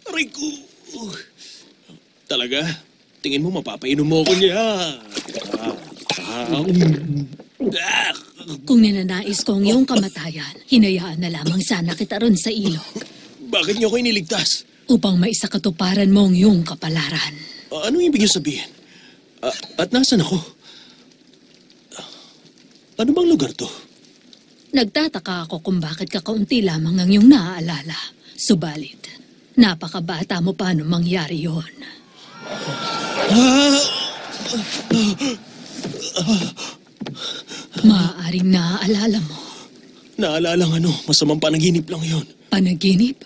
Aray ko. Talaga? Tingin mo mapapainom mo ako niya. Kung ninanais ko ang iyong kamatayan, hinayaan na lamang sana kita ron sa ilog. Bakit niyo ako iniligtas? Upang maisakatuparan mo ang iyong kapalaran. Anong ibig niyo sabihin? At nasan ako? Ano bang lugar to? Nagtataka ako kung bakit kakaunti lamang ang iyong naaalala. Subalit, napakabata mo pa nung mangyari yon. Maaaring naaalala mo. Naalala ng ano? Masamang panaginip lang yon. Panaginip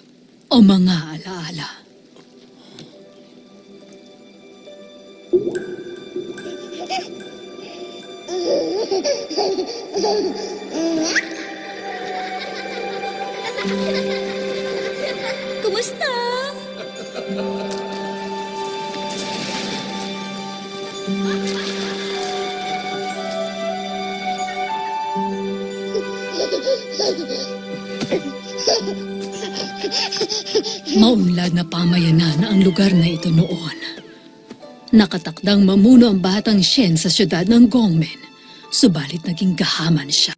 o mga alaala? Kumusta? Maunlad na pamayanan ang lugar na ito noon. Nakatakdang mamuno ang batang Shen sa syudad ng Gongmen. Subalit naging gahaman siya.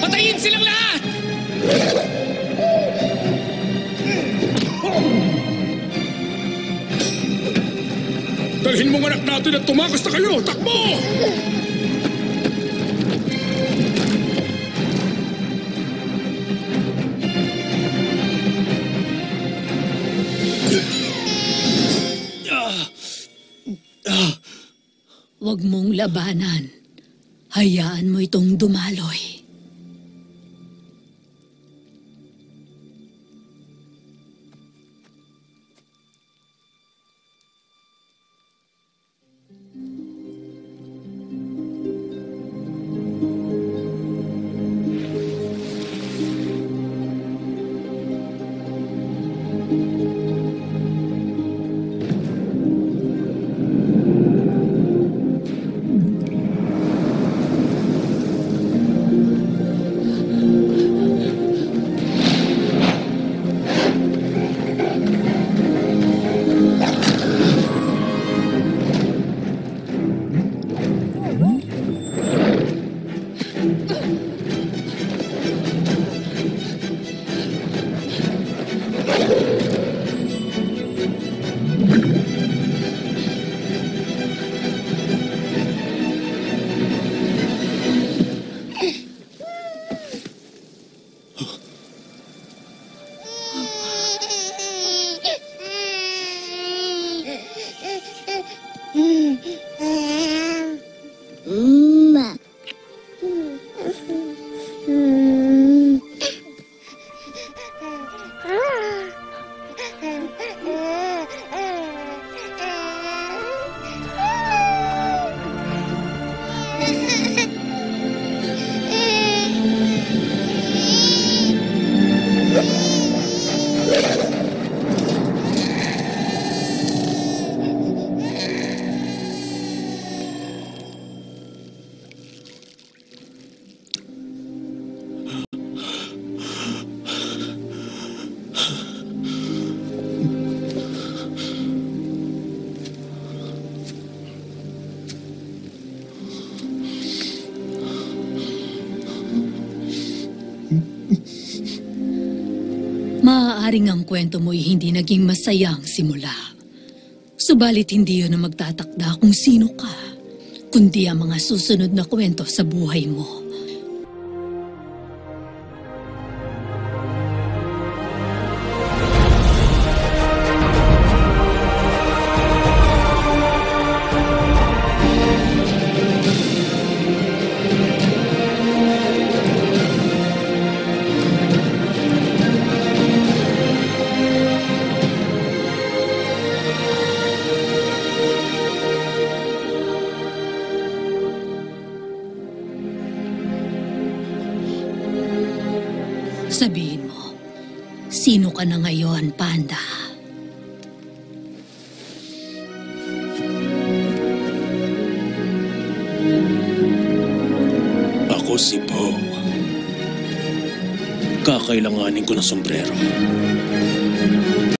Patayin silang lahat! Dalhin mong anak natin at tumakas na kayo! Takbo! Huwag mong labanan. Hayaan mo itong dumaloy. Maaaring ang kwento mo'y hindi naging masayang simula. Subalit hindi yun ang magtatakda kung sino ka, kundi ang mga susunod na kwento sa buhay mo. Sabihin mo, sino ka na ngayon, Panda? Ako si Bo. Kakailanganin ko ng sombrero.